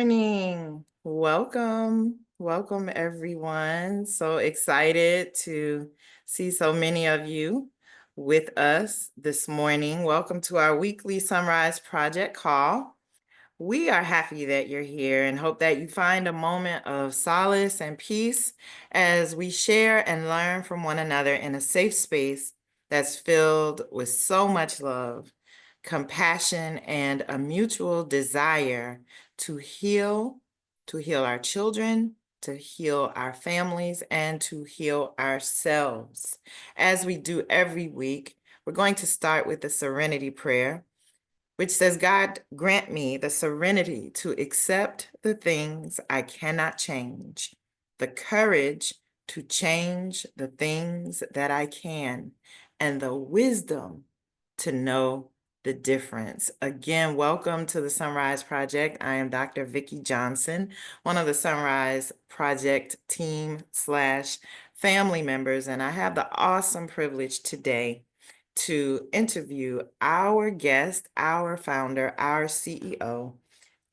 morning. Welcome everyone. So excited to see so many of you with us this morning. Welcome to our weekly SonRise Project call. We are happy that you're here and hope that you find a moment of solace and peace as we share and learn from one another in a safe space that's filled with so much love, compassion, and a mutual desire to heal our children, to heal our families, and to heal ourselves. As we do every week, we're going to start with the serenity prayer, which says, God, grant me the serenity to accept the things I cannot change, the courage to change the things that I can, and the wisdom to know the difference. Again, welcome to the SonRise Project. I am Dr. Vikki Johnson, one of the SonRise Project team/family members, and I have the awesome privilege today to interview our guest, our founder, our CEO,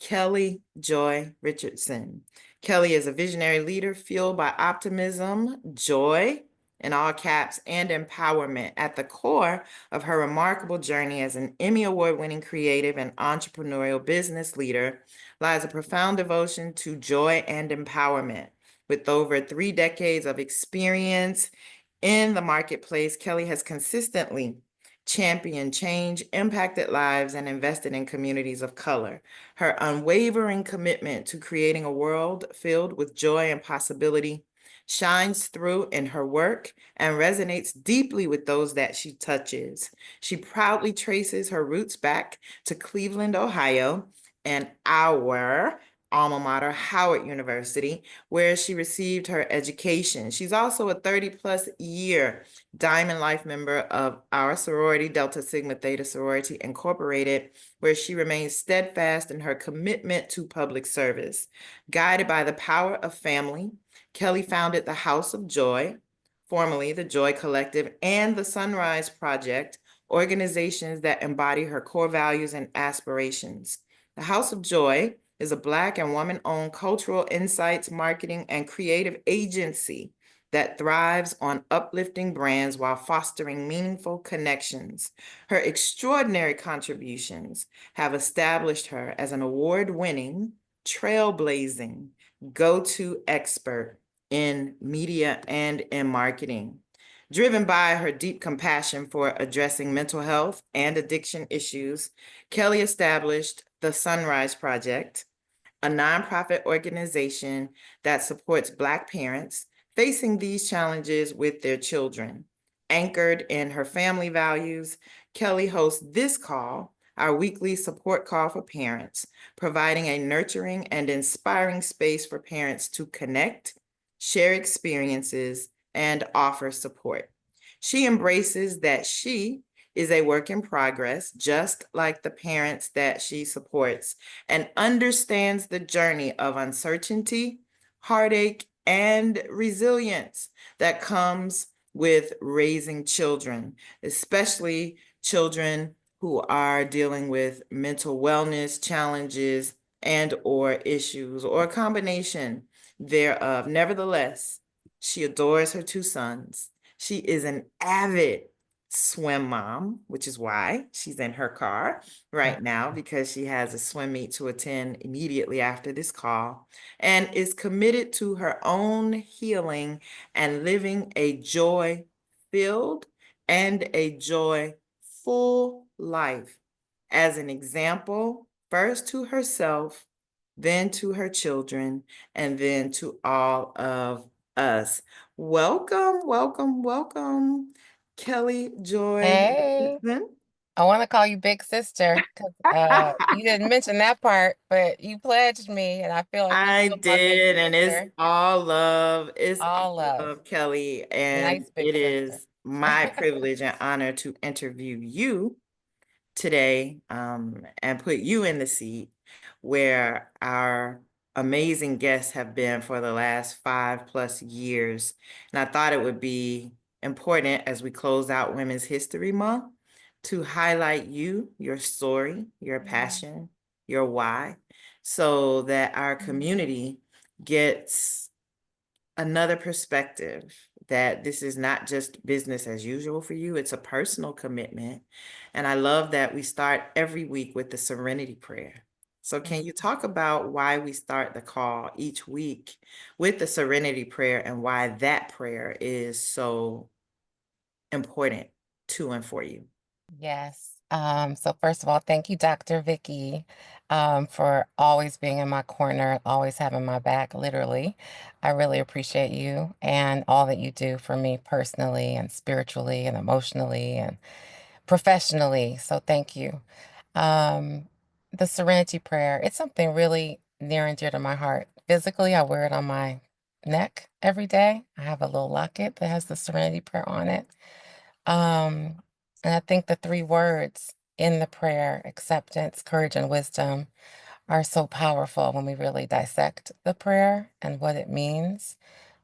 Kelly Joy Richardson. Kelly is a visionary leader fueled by optimism, joy, in all caps, and empowerment. At the core of her remarkable journey as an Emmy Award-winning creative and entrepreneurial business leader lies a profound devotion to joy and empowerment. With over 3 decades of experience in the marketplace, Kelly has consistently championed change, impacted lives, and invested in communities of color. Her unwavering commitment to creating a world filled with joy and possibility shines through in her work and resonates deeply with those that she touches. She proudly traces her roots back to Cleveland, Ohio, and our alma mater, Howard University, where she received her education. She's also a 30-plus year Diamond Life member of our sorority, Delta Sigma Theta Sorority Incorporated, where she remains steadfast in her commitment to public service. Guided by the power of family, Kelly founded the House of Joy, formerly the Joy Collective, and the SonRise Project, organizations that embody her core values and aspirations. The House of Joy is a Black and woman-owned cultural insights, marketing, and creative agency that thrives on uplifting brands while fostering meaningful connections. Her extraordinary contributions have established her as an award-winning, trailblazing, go-to expert in media and in marketing. Driven by her deep compassion for addressing mental health and addiction issues, Kelly established the SonRise Project, a nonprofit organization that supports Black parents facing these challenges with their children. Anchored in her family values, Kelly hosts this call, our weekly support call for parents, providing a nurturing and inspiring space for parents to connect, share experiences, and offer support. She embraces that she is a work in progress, just like the parents that she supports, and understands the journey of uncertainty, heartache, and resilience that comes with raising children, especially children who are dealing with mental wellness challenges and or issues, or a combination thereof. Nevertheless, she adores her 2 sons. She is an avid swim mom, which is why she's in her car right now, because she has a swim meet to attend immediately after this call, and is committed to her own healing and living a joy-filled and a joyful life. As an example, first to herself, then to her children, and then to all of us. Welcome, Kelly Joy Hey, Richardson. I want to call you big sister because you didn't mention that part, but you pledged me, and I feel like you're I still my big did, and it's sister. all love. It's All all love. love, Kelly, and Nice big it sister. is my privilege and honor to interview you today, and put you in the seat where our amazing guests have been for the last 5+ years. And I thought it would be important as we close out Women's History Month to highlight you, your story, your passion, your why, so that our community gets another perspective that this is not just business as usual for you, it's a personal commitment. And I love that we start every week with the serenity prayer. So can you talk about why we start the call each week with the serenity prayer and why that prayer is so important to and for you? Yes. So first of all, thank you, Dr. Vikki, for always being in my corner, always having my back, literally. I really appreciate you and all that you do for me personally and spiritually and emotionally and professionally. So thank you. Um, the Serenity Prayer, it's something really near and dear to my heart. Physically, I wear it on my neck every day. I have a little locket that has the Serenity Prayer on it. Um, and I think the three words in the prayer, acceptance, courage, and wisdom, are so powerful when we really dissect the prayer and what it means.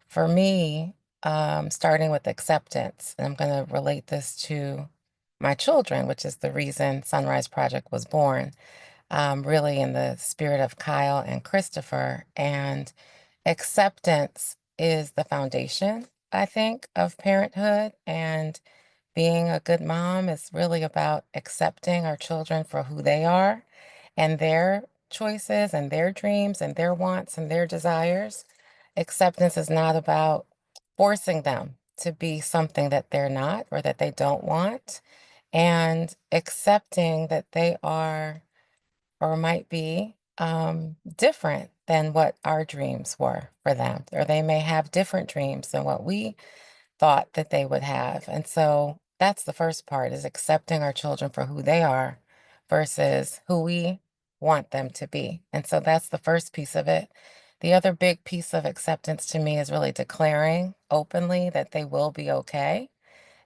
For me, starting with acceptance, and I'm going to relate this to my children, which is the reason SonRise Project was born, really in the spirit of Kyle and Christopher. And acceptance is the foundation, I think, of parenthood. And being a good mom is really about accepting our children for who they are and their choices and their dreams and their wants and their desires. Acceptance is not about forcing them to be something that they're not or that they don't want, and accepting that they are or might be different than what our dreams were for them, or they may have different dreams than what we thought that they would have. And so that's the first part, is accepting our children for who they are versus who we want them to be. And so that's the first piece of it. The other big piece of acceptance to me is really declaring openly that they will be okay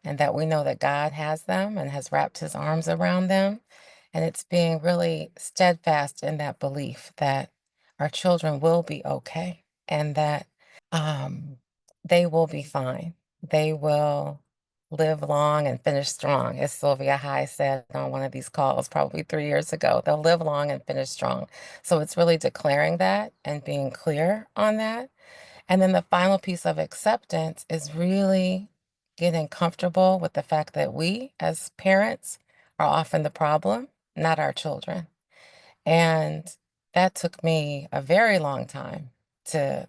and that we know that God has them and has wrapped his arms around them. And it's being really steadfast in that belief that our children will be okay and that um, they will be fine. They will live long and finish strong, as Sylvia High said on one of these calls probably 3 years ago. They'll live long and finish strong. So it's really declaring that and being clear on that. And then the final piece of acceptance is really getting comfortable with the fact that we, as parents, are often the problem, not our children. And that took me a very long time to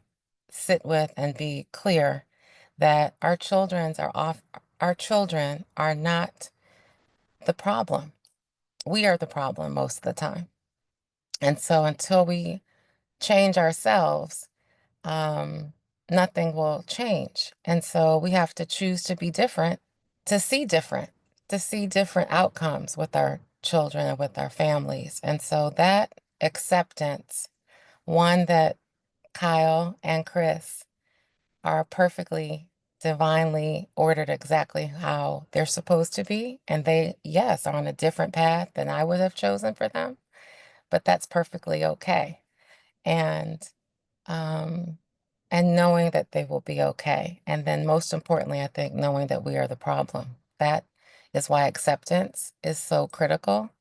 sit with and be clear that our children are not the problem. We are the problem most of the time. And so until we change ourselves, um, nothing will change. And so we have to choose to be different, to see different, to see different outcomes with our children and with our families. And so that acceptance, one that Kyle and Chris are perfectly divinely ordered exactly how they're supposed to be. And they, yes, are on a different path than I would have chosen for them, but that's perfectly okay. And um, and knowing that they will be okay. And then most importantly, I think knowing that we are the problem. That is why acceptance is so critical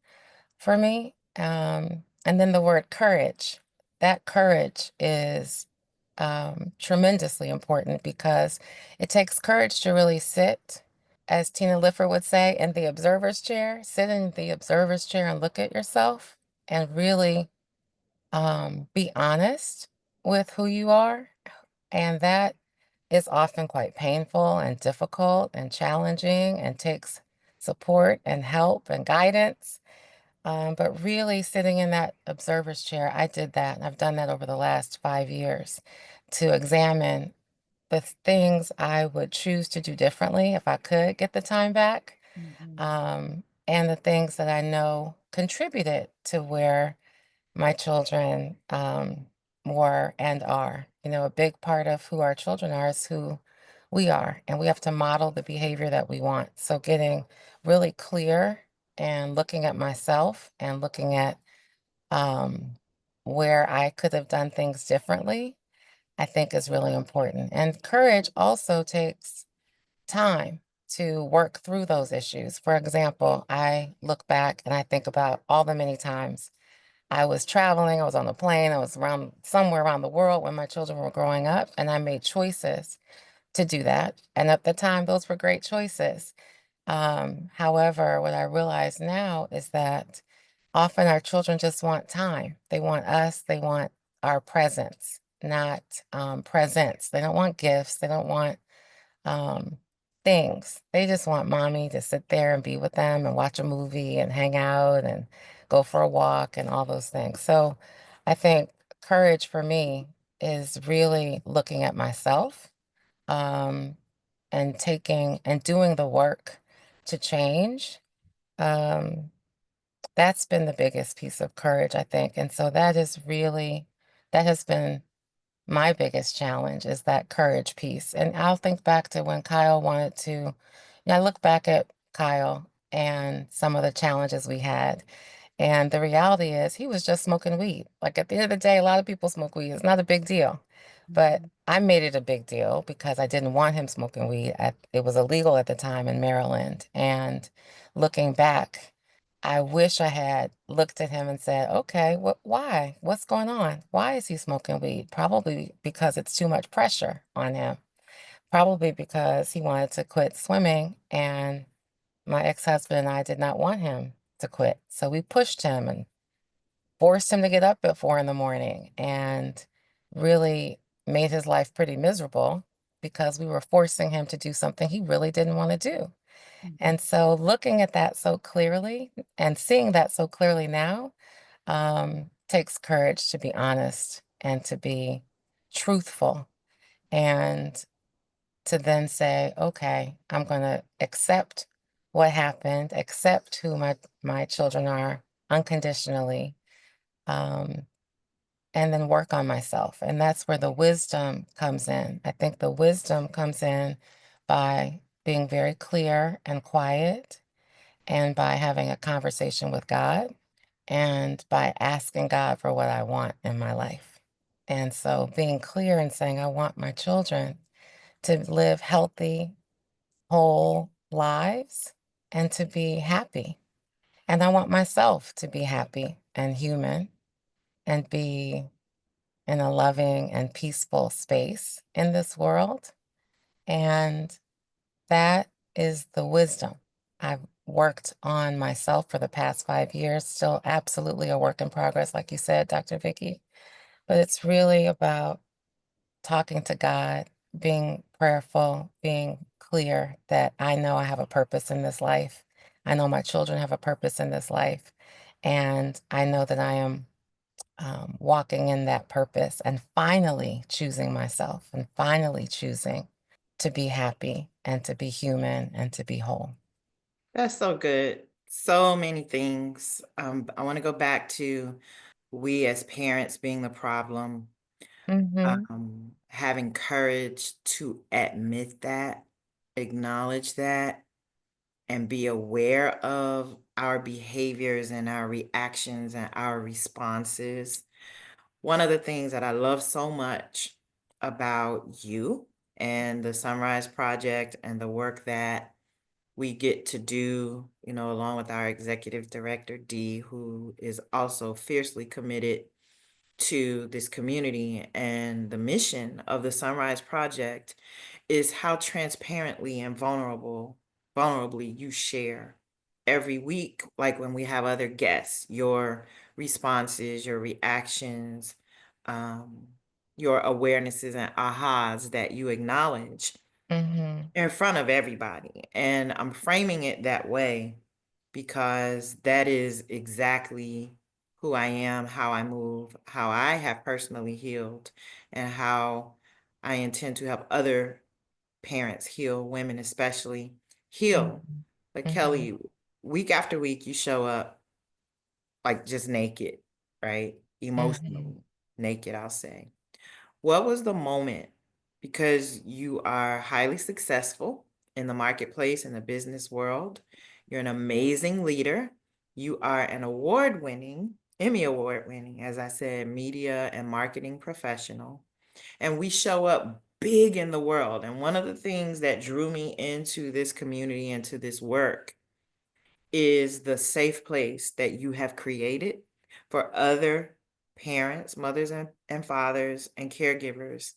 for me. And then the word courage. That courage is tremendously important because it takes courage to really sit, as Tina Liffer would say, in the observer's chair. Sit in the observer's chair and look at yourself and really be honest with who you are. And that is often quite painful and difficult and challenging and takes support and help and guidance. But really sitting in that observer's chair, I did that. And I've done that over the last 5 years to examine the things I would choose to do differently if I could get the time back, Mhm. and the things that I know contributed to where my children were and are. You know, a big part of who our children are is who we are, and we have to model the behavior that we want. So getting really clear and looking at myself and looking at um, where I could have done things differently, I think is really important. And courage also takes time to work through those issues. For example, I look back and I think about all the many times I was traveling, I was on a plane, I was around somewhere around the world when my children were growing up, and I made choices to do that. And at the time, those were great choices. However, what I realize now is that often our children just want time. They want us, they want our presence, not presents. They don't want gifts, they don't want um, things. They just want mommy to sit there and be with them and watch a movie and hang out and go for a walk and all those things. So I think courage for me is really looking at myself um, and taking and doing the work to change. Um, that's been the biggest piece of courage, I think. And so that is really, that has been my biggest challenge is that courage piece. And I'll think back to when Kyle wanted to, I look back at Kyle and some of the challenges we had. And the reality is he was just smoking weed. Like at the end of the day, a lot of people smoke weed. It's not a big deal. But I made it a big deal because I didn't want him smoking weed. It was illegal at the time in Maryland. And looking back, I wish I had looked at him and said, okay, why? What's going on? Why is he smoking weed? Probably because it's too much pressure on him. Probably because he wanted to quit swimming and my ex-husband and I did not want him to quit. So we pushed him and forced him to get up at 4 in the morning and really made his life pretty miserable because we were forcing him to do something he really didn't want to do. Mhm. And so looking at that so clearly and seeing that so clearly now takes courage to be honest and to be truthful and to then say, okay, I'm going to accept what happened, accept who my children are unconditionally, um, and then work on myself. And that's where the wisdom comes in. I think the wisdom comes in by being very clear and quiet and by having a conversation with God and by asking God for what I want in my life. And so being clear and saying, I want my children to live healthy, whole lives and to be happy. And I want myself to be happy and human and be in a loving and peaceful space in this world. And that is the wisdom. I've worked on myself for the past 5 years, still absolutely a work in progress, like you said, Dr. Vikki. But it's really about talking to God, being prayerful, being clear that I know I have a purpose in this life. I know my children have a purpose in this life. And I know that I am walking in that purpose and finally choosing myself and finally choosing to be happy and to be human and to be whole. That's so good. So many things. I want to go back to we as parents being the problem, Mm-hmm. having courage to admit that, acknowledge that, and be aware of our behaviors and our reactions and our responses. One of the things that I love so much about you and the SonRise Project and the work that we get to do, along with our executive director, Dee, who is also fiercely committed to this community and the mission of the SonRise Project is how transparently and vulnerably you share every week, like when we have other guests, your responses, your reactions, um, your awarenesses and ahas that you acknowledge Mm-hmm. in front of everybody. And I'm framing it that way because that is exactly who I am, how I move, how I have personally healed, and how I intend to help other parents heal, women especially heal. Mm-hmm. But Mm-hmm. Kelly, week after week, you show up like just naked, right? Mm-hmm. Emotionally naked, I'll say. What was the moment? Because you are highly successful in the marketplace, in the business world. You're an amazing leader. You are an award winning, Emmy award winning, as I said, media and marketing professional. And we show up big in the world. And one of the things that drew me into this community, into this work, is the safe place that you have created for other parents, mothers and fathers, and caregivers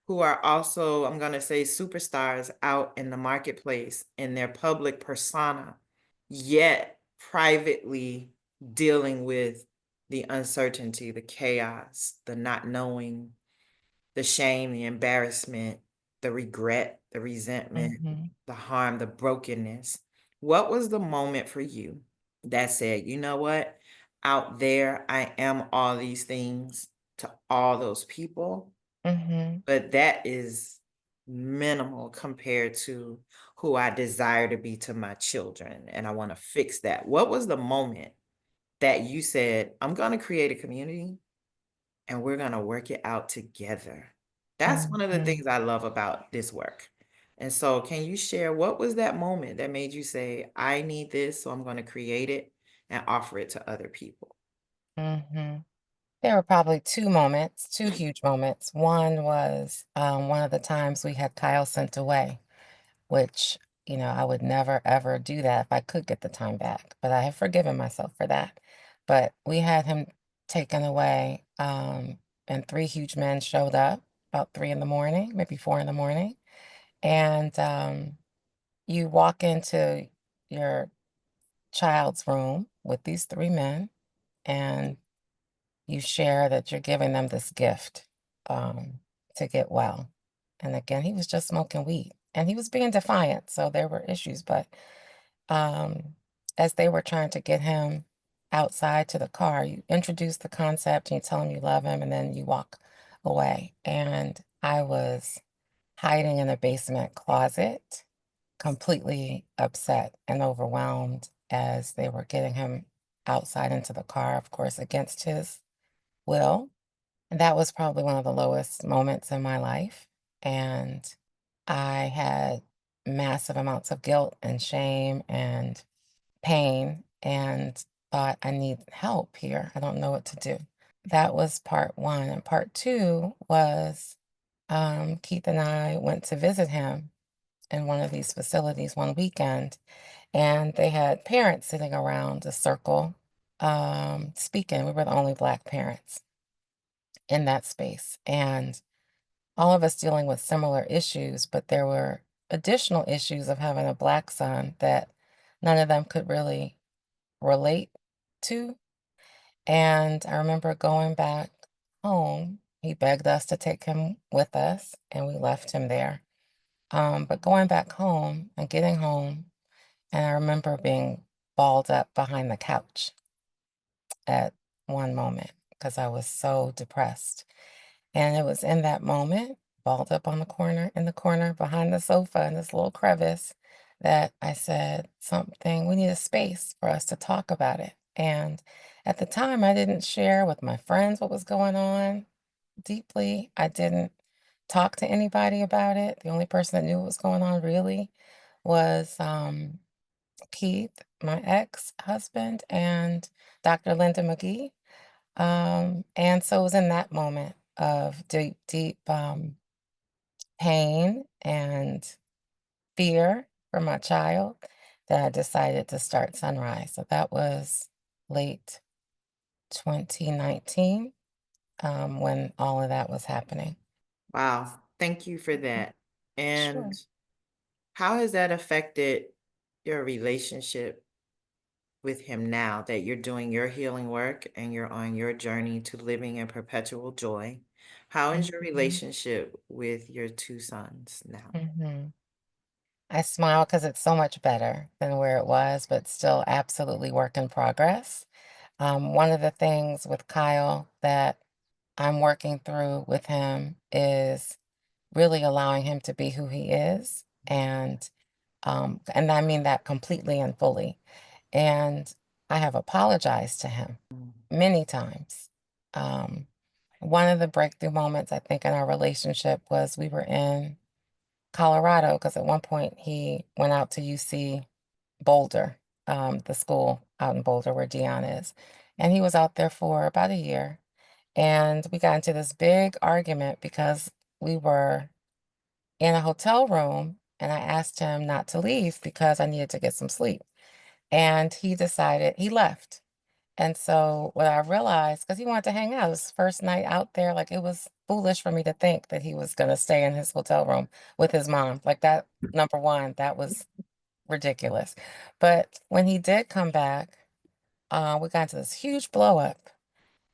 who are also, I'm going to say, superstars out in the marketplace in their public persona, yet privately dealing with the uncertainty, the chaos, the not knowing, the shame, the embarrassment, the regret, the resentment, Mhm. the harm, the brokenness. What was the moment for you that said, you know what? Out there, I am all these things to all those people, Mhm. but that is minimal compared to who I desire to be to my children. And I want to fix that. What was the moment that you said, I'm going to create a community and we're going to work it out together? That's one of the Mhm. things I love about this work. And so, can you share what was that moment that made you say, I need this, so I'm going to create it and offer it to other people? Mhm. There were probably 2 moments, 2 huge moments. One was, one of the times we had Kyle sent away, which, I would never ever do that if I could get the time back, but I have forgiven myself for that. But we had him taken away, and 3 huge men showed up about 3 in the morning, maybe 4 in the morning, and, you walk into your child's room with these 3 men, and you share that you're giving them this gift, um, to get well. And again, he was just smoking weed and he was being defiant. So there were issues. But um, as they were trying to get him outside to the car, you introduce the concept and you tell him you love him and then you walk away. And I was hiding in a basement closet, completely upset and overwhelmed as they were getting him outside into the car, of course, against his will. And that was probably one of the lowest moments in my life. And I had massive amounts of guilt and shame and pain and thought, I need help here. I don't know what to do. That was part one. And part two was Keith and I went to visit him in one of these facilities one weekend, and they had parents sitting around a circle speaking. We were the only Black parents in that space. And all of us dealing with similar issues, but there were additional issues of having a Black son that none of them could really relate to. And I remember going back home. He begged us to take him with us, and we left him there. But going back home and getting home, and I remember being balled up behind the couch at one moment because I was so depressed. And it was in that moment, balled up on the corner, in the corner behind the sofa in this little crevice, that I said something, we need a space for us to talk about it. And at the time, I didn't share with my friends what was going on deeply. I didn't talk to anybody about it. The only person that knew what was going on really was Keith, my ex-husband, and Dr. Linda McGee. And so it was in that moment of deep, deep pain and fear for my child that I decided to start Sunrise. So that was late 2019 when all of that was happening. Wow. Thank you for Mhm. that. And Sure. how has that affected your relationship with him now that you're doing your healing work and you're on your journey to living in perpetual joy? How is your Mhm. relationship with your two sons now? Mhm. I smile because it's so much better than where it was, but still absolutely work in progress. One of the things with Kyle that I'm working through with him is really allowing him to be who he is, and I mean that completely and fully. And I have apologized to him Mm. many times. Um, one of the breakthrough moments I think in our relationship was we were in Colorado because at one point he went out to UC Boulder, the school out in Boulder where Dion is, and he was out there for about a year. And we got into this big argument because we were in a hotel room and I asked him not to leave because I needed to get some sleep. And he decided he left. And so what I realized, because he wanted to hang out, it was his first night out there, like, it was foolish for me to think that he was gonna stay in his hotel room with his mom. Like, that number 1, that was ridiculous. But when he did come back, we got into this huge blow up.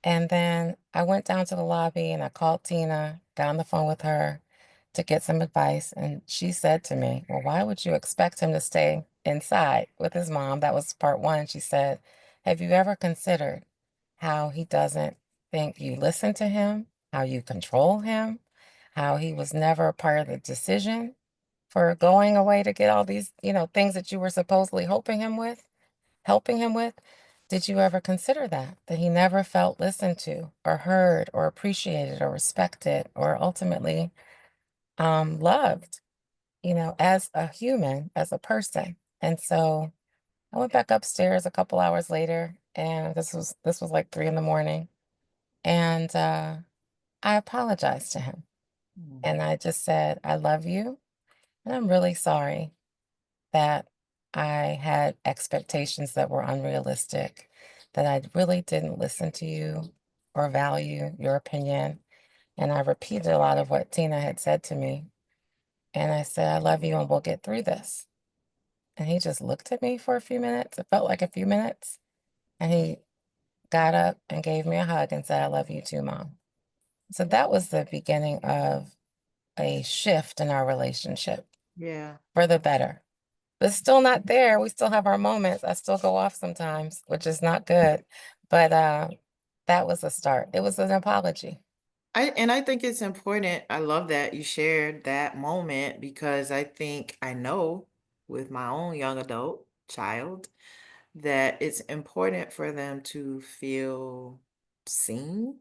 And then I went down to the lobby and I called Tina, got on the phone with her to get some advice. And she said to me, "Well, why would you expect him to stay inside with his mom?" That was part one. She said, "Have you ever considered how he doesn't think you listen to him, how you control him, how he was never a part of the decision for going away to get all these, things that you were supposedly helping him with? Did you ever consider that? That he never felt listened to or heard or appreciated or respected or ultimately loved, as a human, as a person." And so I went back upstairs a couple hours later, and this was like 3 in the morning. And I apologized to him. Mm. And I just said, "I love you. And I'm really sorry that I had expectations that were unrealistic, that I really didn't listen to you or value your opinion." And I repeated a lot of what Tina had said to me. And I said, "I love you and we'll get through this." And he just looked at me for a few minutes. It felt like a few minutes. And he got up and gave me a hug and said, "I love you too, Mom." So that was the beginning of a shift in our relationship Yeah. for the better. But it's still not there. We still have our moments. I still go off sometimes, which is not good. But that was a start. It was an apology. I think it's important. I love that you shared that moment because I know with my own young adult child that it's important for them to feel seen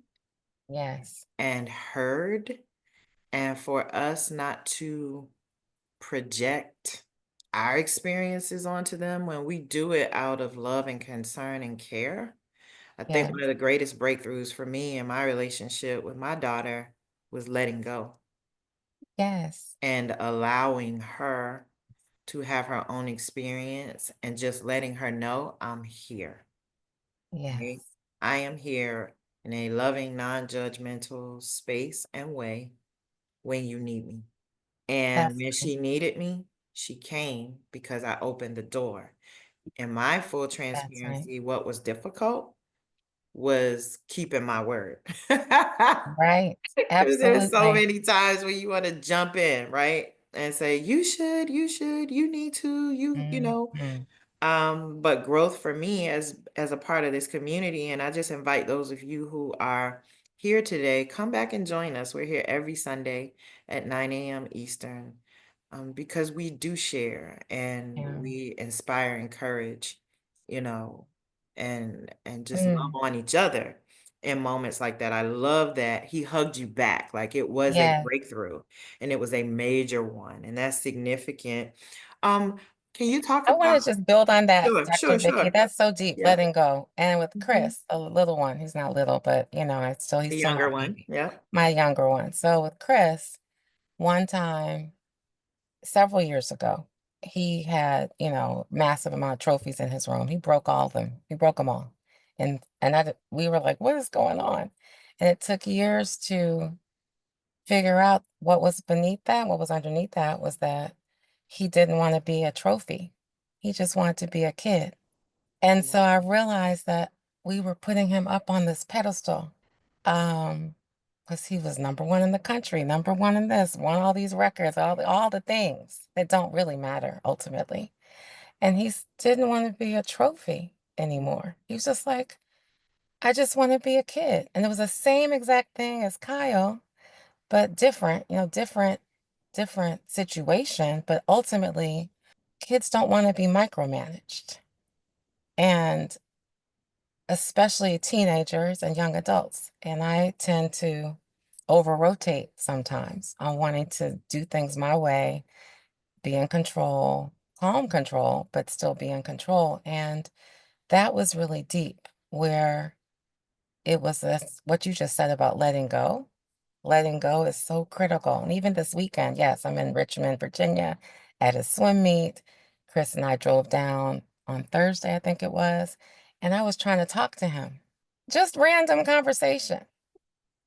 Yes. and heard, and for us not to project our experiences onto them when we do it out of love and concern and care. I think one Yes. of the greatest breakthroughs for me in my relationship with my daughter was letting go Yes. and allowing her to have her own experience and just letting her know I'm here. Okay? Yes. I am here in a loving, non-judgmental space and way when you need me. And That's when right. she needed me, she came because I opened the door. In my full That's right. transparency, what was difficult was keeping my word. Right. 'Cause there's so Absolutely. many times when you wanna jump in, right? And say, you should, you need to, you know." Mhm. But growth for me as a part of this community, and I just invite those of you who are here today, come back and join us. We're here every Sunday at 9 a.m. Eastern, because we do share and Yeah. we inspire, encourage, you know, and just love Mm. on each other in moments like that. I love that he hugged you back, like it was a Yes. breakthrough, and it was a major one, and that's significant. Um, can you talk I about wanna just build on that, Sure, Dr. sure, Vicky. sure. That's so deep, Yeah. letting go. And with Mhm. Chris, a little one, he's not little, but The he's still my younger one, baby, yeah. my younger one. So with Chris, one time several years ago, he had, massive amount of trophies in his room. He broke all of them. He broke them all. We were like, "What is going on?" And it took years to figure out what was beneath that. What was underneath that was that he didn't want to be a trophy. He just wanted to be a kid. And so I realized that we were putting him up on this pedestal. Um, because he was number one in the country, number one in this, won all these records, all the things that don't really matter ultimately. And didn't want to be a trophy anymore. He was just like, "I just want to be a kid." And it was the same exact thing as Kyle, but different, different situation. But ultimately, kids don't want to be micromanaged. And especially teenagers and young adults. And I tend to over rotate sometimes on wanting to do things my way, be in control, calm control, but still be in control. And that was really deep, where it was this, what you just said about letting go. Letting go is so critical. And even this weekend, yes, I'm in Richmond, Virginia at a swim meet. Chris and I drove down on Thursday, I think it was. and I was trying to talk to him. Just random conversation.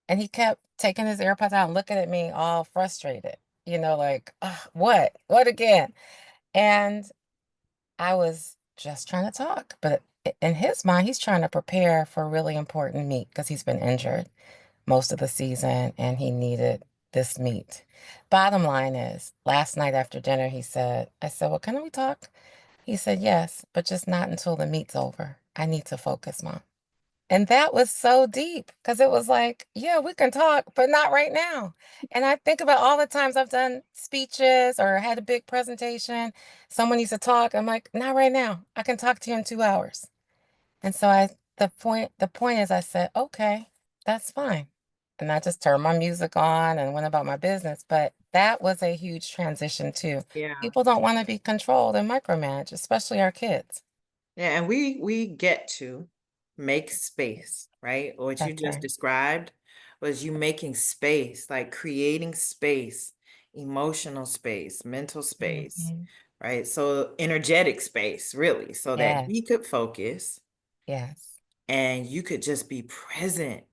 And he kept taking his AirPods out and looking at me all frustrated, like, "Ugh, what? What again?" And I was just trying to talk, but in his mind, he's trying to prepare for a really important meet because he's been injured most of the season and he needed this meet. Bottom line is, last night after dinner, I said, "Well, can we talk?" He said, "Yes, but just not until the meet's over. I need to focus, Mom." And that was so deep because it was like, yeah, we can talk, but not right now. And I think about all the times I've done speeches or had a big presentation. Someone needs to talk. I'm like, not right now. I can talk to you in 2 hours. And so the point is I said, okay, that's fine. And I just turned my music on and went about my business. But that was a huge transition too. Yeah. People don't want to be controlled and micromanaged, especially our kids. Yeah, and we get to make space, right? What you That's just right. described was you making space, like creating space, emotional space, mental space, Hmm. right? So energetic space, really, so that Yes. he could focus Yes. and you could just be present.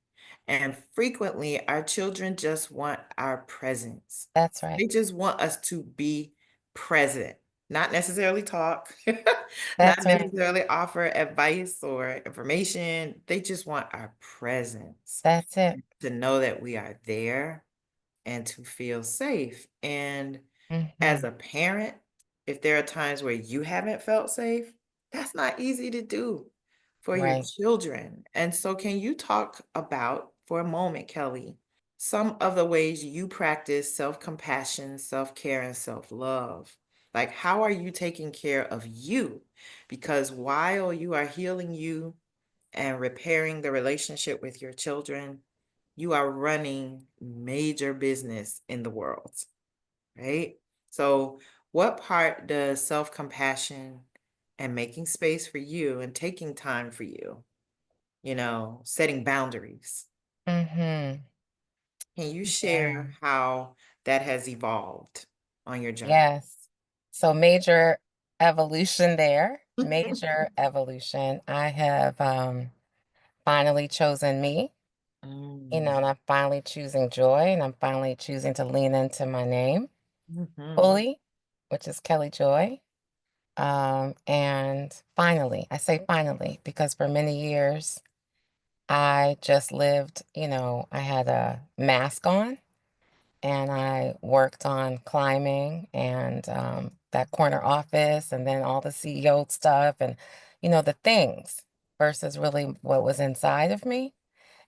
And frequently, our children just want our presence. That's right. They just want us to be present, not necessarily talk, not That's right. necessarily offer advice or information. They just want our presence, That's it. to know that we are there and to feel safe. And as Mhm. a parent, if there are times where you haven't felt safe, that's not easy to do for your Right. children. And so, can you talk about, for a moment, Kelly, some of the ways you practice self compassion, self care, and self love? Like, how are you taking care of you? Because while you are healing you and repairing the relationship with your children, you are running major business in the world, right? So, what part does self compassion and making space for you and taking time for you, setting boundaries? Mhm. Can you Yeah. share how that has evolved on your journey? Yes. So major evolution there. Major evolution. I have finally chosen me, Mm, and I'm finally choosing joy, and I'm finally choosing to lean into my name mhm, fully, which is Kelly Joy. And finally, I say finally because for many years I just lived, I had a mask on and I worked on climbing and that corner office and then all the CEO stuff and, the things versus really what was inside of me.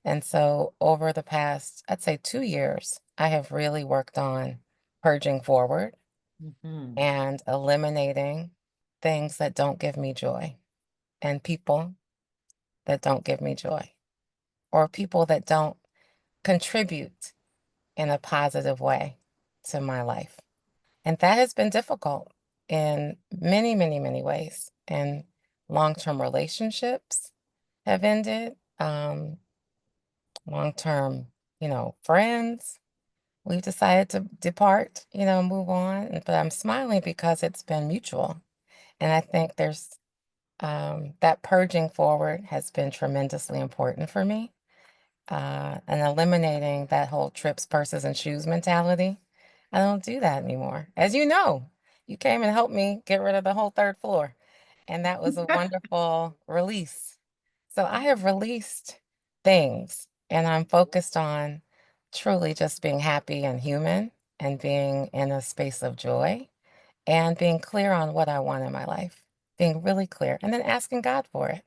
And so over the past, I'd say 2 years, I have really worked on purging forward mhm. and eliminating things that don't give me joy and people that don't give me joy or people that don't contribute in a positive way to my life. And that has been difficult in many, many, many ways. And long-term relationships have ended. Long-term, friends, we've decided to depart, move on. But I'm smiling because it's been mutual. And I think that purging forward has been tremendously important for me. And eliminating that whole trips, purses, and shoes mentality. I don't do that anymore. As you know, you came and helped me get rid of the whole third floor, and that was a wonderful release. So I have released things, and I'm focused on truly just being happy and human and being in a space of joy and being clear on what I want in my life, being really clear, and then asking God for it.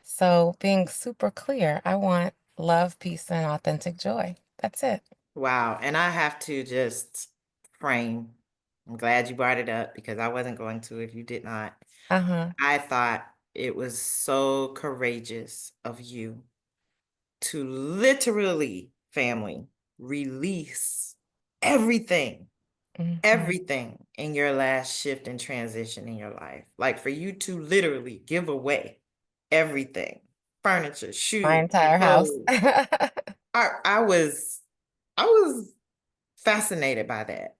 So being super clear, I want love, peace, and authentic joy. That's it. Wow. And I have to just frame. I'm glad you brought it up because I wasn't going to if you did not. Uh-huh. I thought it was so courageous of you to literally, family, release everything, Mhm. everything in your last shift and transition in your life. Like for you to literally give away everything, furniture, My shoes, entire house. clothes. I was fascinated by that.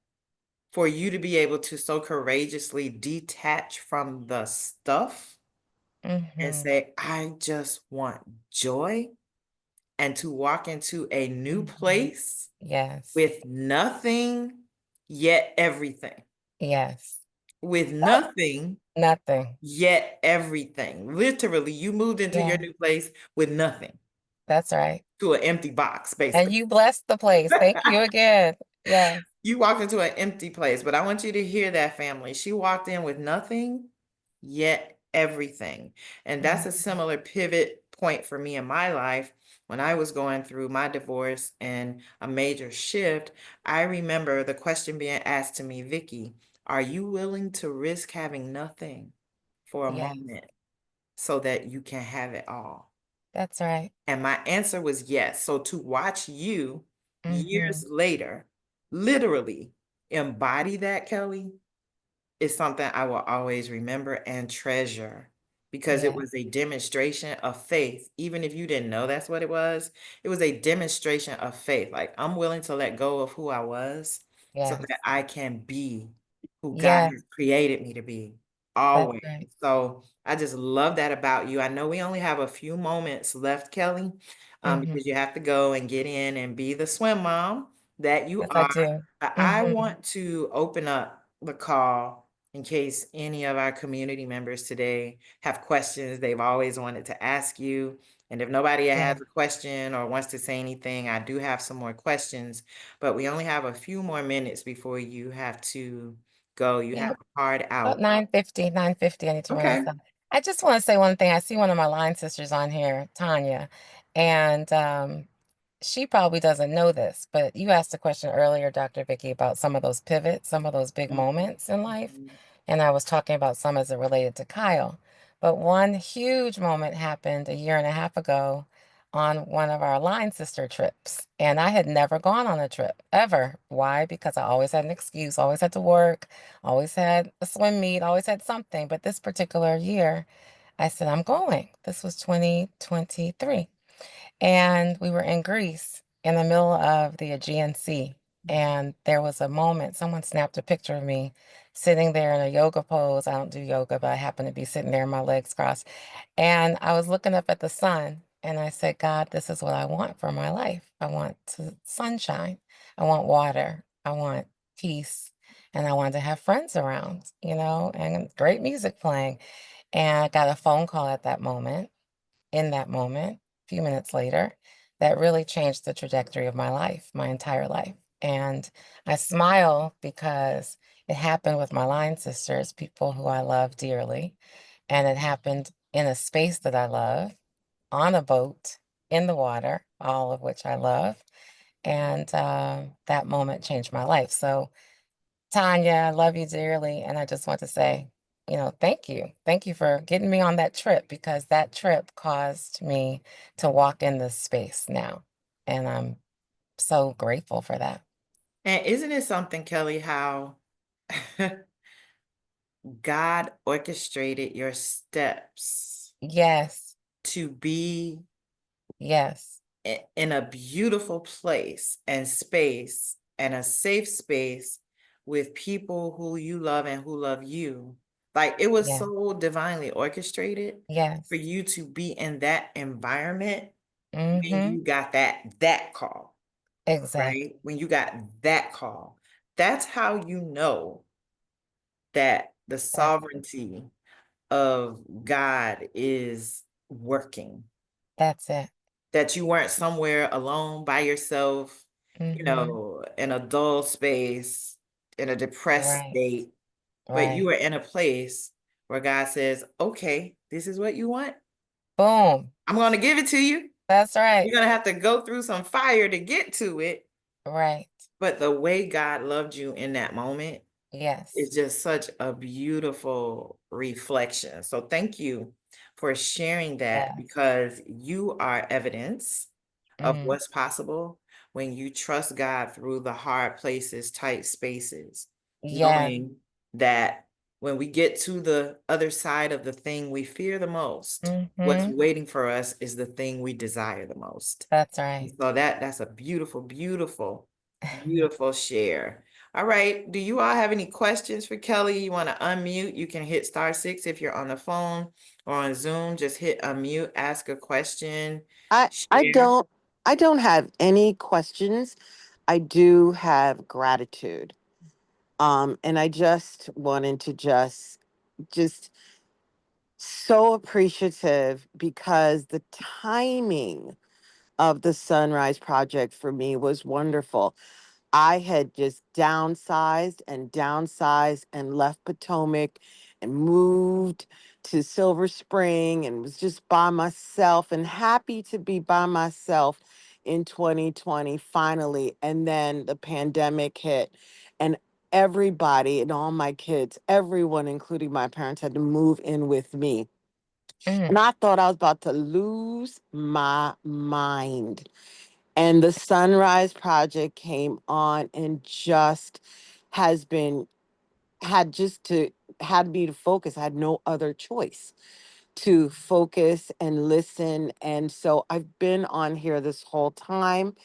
For you to be able to so courageously detach from the stuff and Mhm. say, I just want joy, and to walk into a new Mhm. place Yes. with nothing, yet everything. Yes. With Yep. nothing, Nothing. yet everything. Literally, you moved into your Yeah, new place with nothing, that's right. to an empty box, And basically. you blessed the place. Thank you again. Yes. You walked into an empty place, but I want you to hear that, family. She walked in with nothing, yet everything. And that's Mhm. a similar pivot point for me in my life. When I was going through my divorce and a major shift, I remember the question being asked to me, Vikki, are you willing to risk having nothing for a Yes, moment so that you can have it all? that's right. And my answer was yes. So to watch you years Mhm. later, literally embody that, Kelly, is something I will always remember and treasure, because it Yeah. was a demonstration of faith. Even if you didn't know that's what it was a demonstration of faith. Like, I'm willing to let go of who I was so Yes. that I can be who God Yes, has created me to be, that's always. right. So I just love that about you. I know we only have a few moments left, Kelly, Mhm. because you have to go and get in and be the swim mom that you Yes, I are. do. But I Mhm. want to open up the call in case any of our community members today have questions they've always wanted to ask you. And if nobody Yeah. has a question or wants to say anything, I do have some more questions, but we only have a few more minutes before you have to go. You Yeah. have a hard About out. 9:50, 9:50, I need to run Okay. outside. I just wanna say one thing. I see one of my line sisters on here, Tanya, and, she probably doesn't know this, but you asked a question earlier, Dr. Vicky, about some of those pivots, some of those big Mhm, moments in life, mhm, and I was talking about some as it related to Kyle. But one huge moment happened a year and a half ago on one of our line sister trips, and I had never gone on a trip, ever. Why? Because I always had an excuse, always had to work, always had a swim meet, always had something, but this particular year, I said, "I'm going." This was 2023. And we were in Greece in the middle of the Aegean Sea. mhm. And there was a moment, someone snapped a picture of me sitting there in a yoga pose. I don't do yoga, but I happened to be sitting there, my legs crossed. And I was looking up at the sun and I said, God, this is what I want for my life. I want sunshine. I want water. I want peace. And I want to have friends around, and great music playing. And I got a phone call at that moment, in that moment, a few minutes later, that really changed the trajectory of my life, my entire life. And I smile because it happened with my line sisters, people who I love dearly. And it happened in a space that I love, on a boat, in the water, all of which I love. And that moment changed my life. So Tanya, I love you dearly, and I just want to say, thank you. Thank you for getting me on that trip because that trip caused me to walk in this space now. And I'm so grateful for that. And isn't it something, Kelly, how God orchestrated your steps Yes, to be yes, in a beautiful place and space and a safe space with people who you love and who love you. Like, it was yeah, so divinely orchestrated for yes. you to be in that environment when Mm-hmm. you got that call, Exactly. right? When you got that call. That's how you know that the That, sovereignty of God is working, that's it. that you weren't somewhere alone by yourself, Mm-hmm. in a dull space, in a depressed Right, state, but you right. were in a place where God says, okay, this is what you want. Boom. I'm going to give it to you. That's right. You're going to have to go through some fire to get to it. Right. But the way God loved you in that moment Yes. is just such a beautiful reflection. So thank you for sharing that, Yeah. because you are evidence of Mm. what's possible when you trust God through the hard places, tight spaces, Yeah. knowing that when we get to the other side of the thing we fear the most, what's Mm-hmm. waiting for us is the thing we desire the most. That's And right. so that's a beautiful, beautiful, beautiful share. All right. Do you all have any questions for Kelly? You want to unmute? You can hit *6 if you're on the phone or on Zoom. Just hit unmute, ask a question, I I share. don't I don't have any questions. I do have gratitude. And I just wanted to just so appreciative because the timing of the Sunrise Project for me was wonderful. I had just downsized and left Potomac and moved to Silver Spring and was just by myself and happy to be by myself in 2020 finally. And then the pandemic hit and everybody and all my kids, everyone, including my parents, had to move in with me. Mm, And I thought I was about to lose my mind. And the Sunrise Project came on and just has been had just to had me to focus. I had no other choice to focus and listen. And so I've been on here this whole time.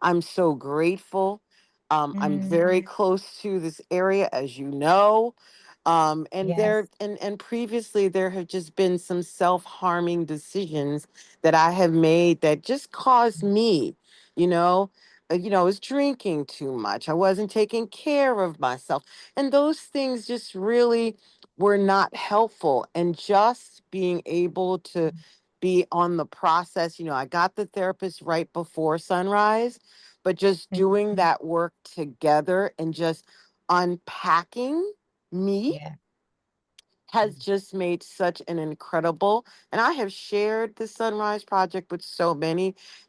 I'm so grateful. I'm mm, very close to this area, as you know. And yes. and previously there have just been some self-harming decisions that I have made that just caused me, you know, I was drinking too much. I wasn't taking care of myself. And those things just really were not helpful. And just being able to be on the process, I got the therapist right before sunrise, but just doing Mhm. that work together and just unpacking me Yeah. has just made such an incredible, and I have shared the Sunrise Project with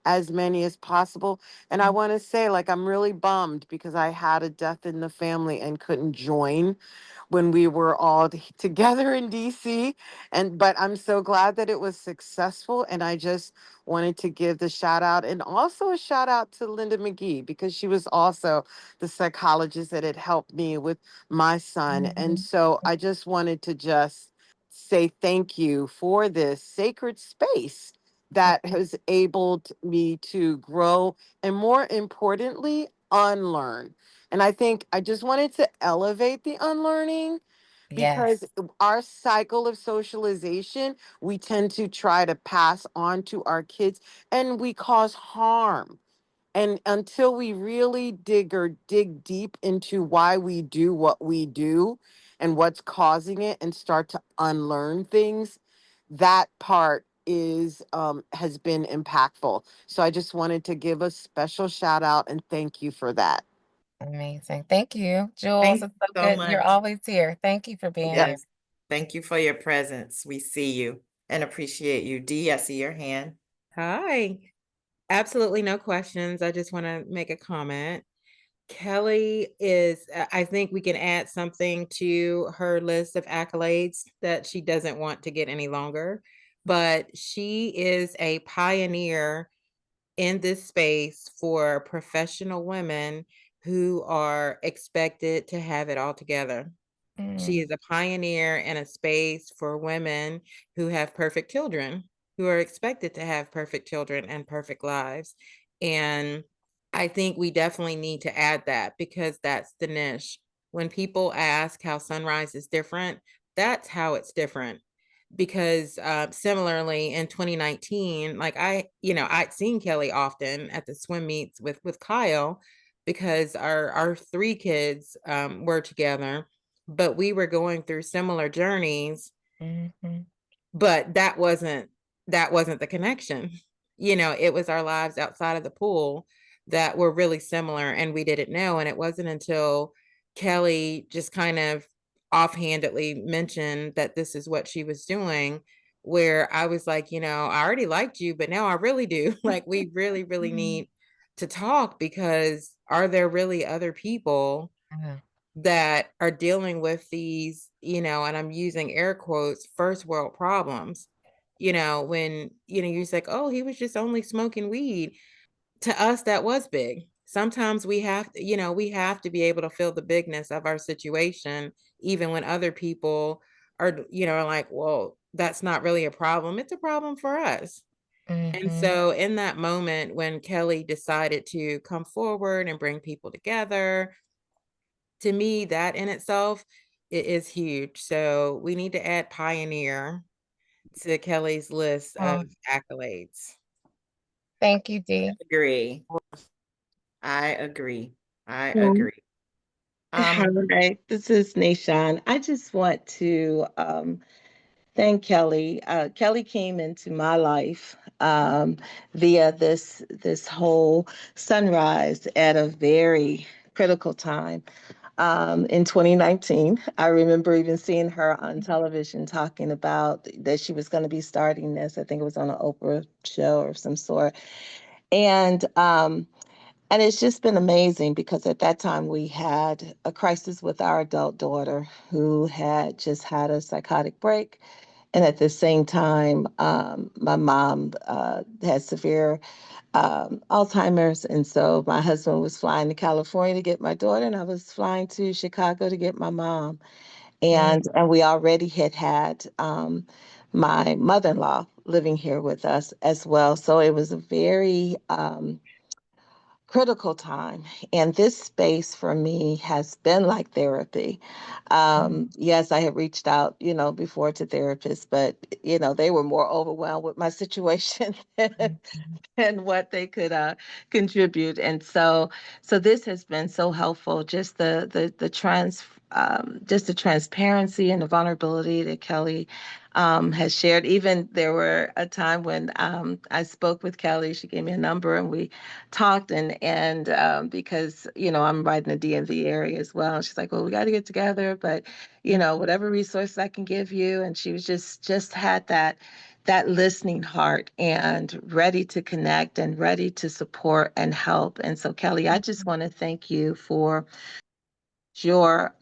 as many as possible. And I want to say, like, I'm really bummed because I had a death in the family and couldn't join when we were all together in DC. But I'm so glad that it was successful. And I just wanted to give the shout out and also a shout out to Linda McGee because she was also the psychologist that had helped me with my son. And Mhm. so I just wanted to just say thank you for this sacred space that has enabled me to grow and, more importantly, unlearn. And I think I just wanted to elevate the unlearning because Yes. our cycle of socialization, we tend to try to pass on to our kids and we cause harm. And until we really dig deep into why we do what we do and what's causing it and start to unlearn things, that part is has been impactful. So I just wanted to give a special shout out and thank you for that. Amazing. Thank you, Jules. Thank It's you so so good. You're much. always here. Thank you for being Yep. here. Yes. Thank you for your presence. We see you and appreciate you. Dee, I see your hand. Hi. Absolutely no questions. I just want to make a comment. Kelly is, I think we can add something to her list of accolades that she doesn't want to get any longer, but she is a pioneer in this space for professional women who are expected to have it all together. She Mm, is a pioneer in a space for women who have perfect children, who are expected to have perfect children and perfect lives. And I think we definitely need to add that because that's the niche. When people ask how Sunrise is different, that's how it's different. Because similarly in 2019, like I'd seen Kelly often at the swim meets with Kyle because our three kids were together, but we were going through similar journeys, mhm, but that wasn't the connection. It was our lives outside of the pool that were really similar and we didn't know. And it wasn't until Kelly just kind of offhandedly mentioned that this is what she was doing where I was like, I already liked you, but now I really do. Like we really, really mhm. need to talk because are there really other people Yeah. that are dealing with these, and I'm using air quotes, first world problems. When, you're just like, oh, he was just only smoking weed. To us, that was big. Sometimes we have to be able to feel the bigness of our situation, even when other people are like, well, that's not really a problem. It's a problem for us. And Mhm. so in that moment when Kelly decided to come forward and bring people together, to me, that in itself is huge. So we need to add pioneer to Kelly's list of accolades. Thank you, Dee. Agree. I agree. I Um, agree. Hi, this is Nishan. I just want to thank Kelly. Kelly came into my life via this whole sunrise at a very critical time. In 2019, I remember even seeing her on television talking about that she was going to be starting this. I think it was on an Oprah show or some sort. And and it's just been amazing because at that time we had a crisis with our adult daughter who had just had a psychotic break. And at the same time, my mom had severe Alzheimer's. And so my husband was flying to California to get my daughter, and I was flying to Chicago to get my mom. And we already had my mother-in-law living here with us as well. So it was a very critical time. And this space for me has been like therapy. Yes, I had reached out, before to therapists, but, they were more overwhelmed with my situation and what they could contribute. And so this has been so helpful. Just just the transparency and the vulnerability that Kelly has shared. Even there were a time when I spoke with Kelly. She gave me a number, and we talked. And because I'm right in the DMV area as well. She's like, "Well, we got to get together, but whatever resources I can give you." And she was just had that listening heart and ready to connect and ready to support and help. And so, Kelly, I just want to thank you for your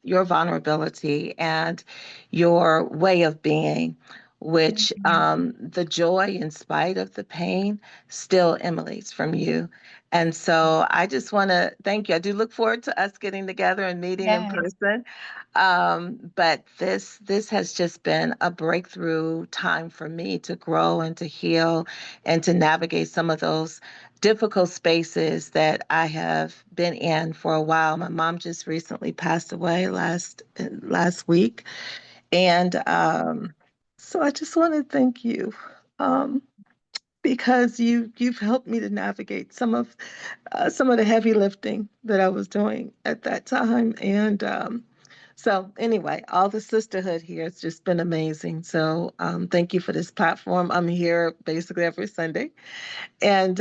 vulnerability and your way of being, which the joy in spite of the pain still emanates from you. And so I just want to thank you. I do look forward to us getting together and meeting in Yes. person. But this has just been a breakthrough time for me to grow and to heal and to navigate some of those difficult spaces that I have been in for a while. My mom just recently passed away last week, and so I just want to thank you. Um, because you've helped me to navigate some of the heavy lifting that I was doing at that time. And so anyway, all the sisterhood here has just been amazing. So thank you for this platform. I'm here basically every Sunday, and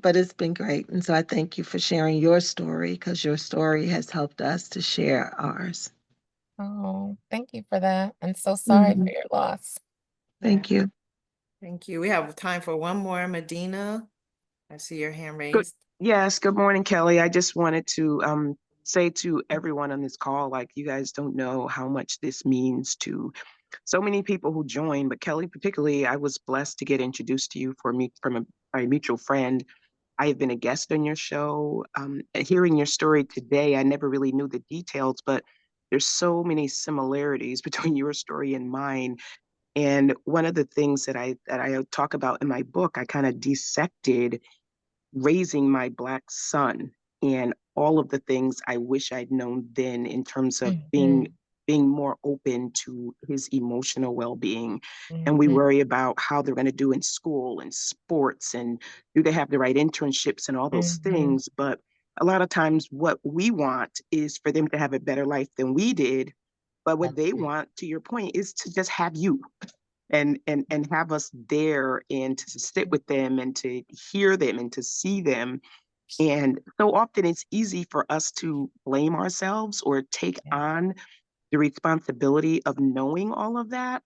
but it's been great. And so I thank you for sharing your story because your story has helped us to share ours. Oh, thank you for that. And so sorry for Mhm. your loss. Thank you. Thank you. We have time for one more. Medina, I see your hand Good, raised. yes, good morning, Kelly. I just wanted to say to everyone on this call, like, you guys don't know how much this means to so many people who join, but Kelly, particularly, I was blessed to get introduced to you from a mutual friend. I have been a guest on your show. Hearing your story today, I never really knew the details, but there's so many similarities between your story and mine. And one of the things that I talk about in my book, I kind of dissected raising my Black son and all of the things I wish I'd known then in terms of Mhm, being more open to his emotional well-being. And we mhm, worry about how they're going to do in school and sports and do they have the right internships and all those mhm. things. But a lot of times what we want is for them to have a better life than we did. But what That's they it. want, to your point, is to just have you and have us there and to sit with them and to hear them and to see them. And so often it's easy for us to blame ourselves or take Yeah, on the responsibility of knowing all of that.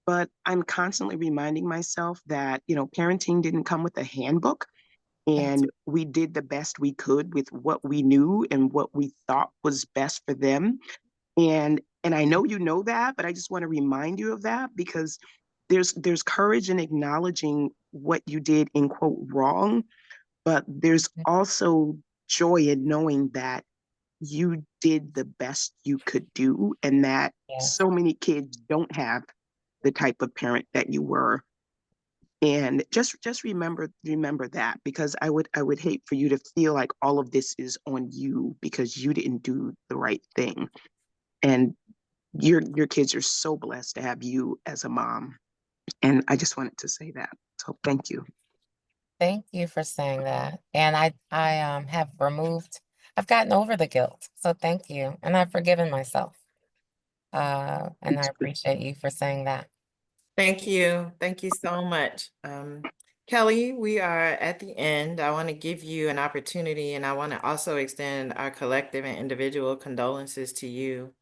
But I'm constantly reminding myself that, parenting didn't come with a handbook, that's and we did the best we could with what we knew and what we thought was best for them. And I know you know that, but I just want to remind you of that because there's courage in acknowledging what you did in quote wrong, but there's it. also joy in knowing that you did the best you could do and that Yes. so many kids don't have the type of parent that you were. And just remember that, because I would hate for you to feel like all of this is on you because you didn't do the right thing. And your kids are so blessed to have you as a mom. And I just wanted to say that. So thank you. Thank you for saying that. And I I've gotten over the guilt. So thank you. And I've forgiven myself. And I appreciate you for saying that. Thank you. Thank you so much. Kelly, we are at the end. I want to give you an opportunity, and I want to also extend our collective and individual condolences to you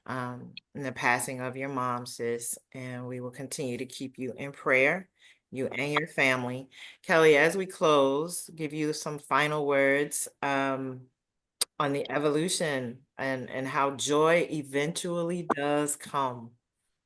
in the passing of your mom, sis. And we will continue to keep you in prayer, you and your family. Kelly, as we close, give you some final words on the evolution and how joy eventually does come.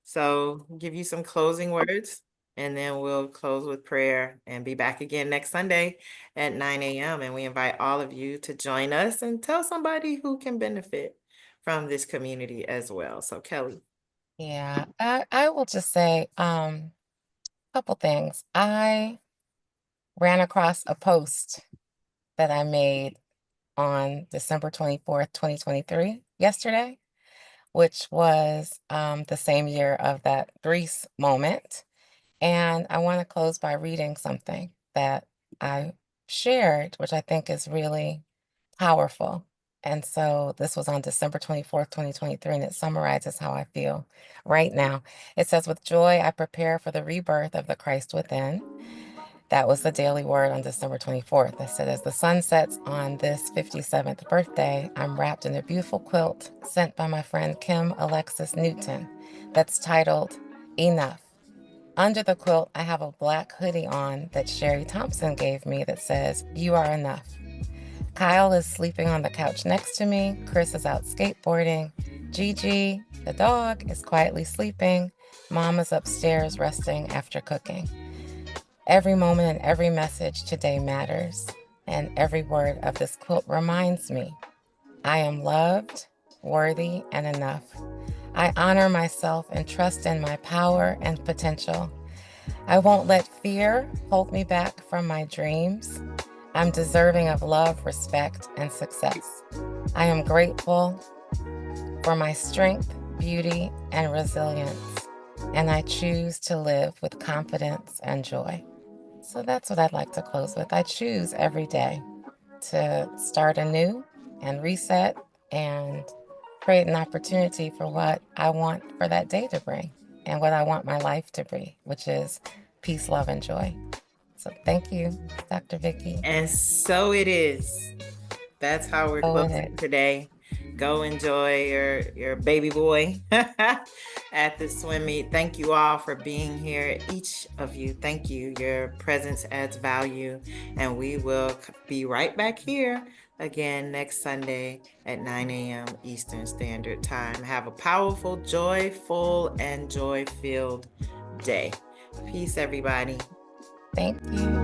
So give you some closing words, and then we'll close with prayer and be back again next Sunday at 9 a.m. And we invite all of you to join us and tell somebody who can benefit from this community as well. So Kelly. Yeah, I will just say a couple things. I ran across a post that I made on December 24th, 2023, yesterday, which was the same year of that Greece moment. And I want to close by reading something that I shared, which I think is really powerful. And so this was on December 24th, 2023, and it summarizes how I feel right now. It says, "With joy, I prepare for the rebirth of the Christ within." That was the daily word on December 24th. I said, "As the sun sets on this 57th birthday, I'm wrapped in a beautiful quilt sent by my friend Kim Alexis Newton that's titled Enough. Under the quilt, I have a black hoodie on that Sherry Thompson gave me that says, You are enough. Kyle is sleeping on the couch next to me. Chris is out skateboarding. Gigi, the dog, is quietly sleeping. Mom is upstairs resting after cooking. Every moment and every message today matters, and every word of this quilt reminds me I am loved, worthy, and enough. I honor myself and trust in my power and potential. I won't let fear hold me back from my dreams. I'm deserving of love, respect, and success. I am grateful for my strength, beauty, and resilience, and I choose to live with confidence and joy." So that's what I'd like to close with. I choose every day to start anew and reset and create an opportunity for what I want for that day to bring and what I want my life to be, which is peace, love, and joy. So thank you, Dr. Vikki. And so it is. That's how we're So it closing is. today. Go enjoy your baby boy at the swim meet. Thank you all for being here. Each of you, thank you. Your presence adds value, and we will be right back here again next Sunday at 9 a.m. Eastern Standard Time. Have a powerful, joyful, and joy-filled day. Peace, everybody. Thank you.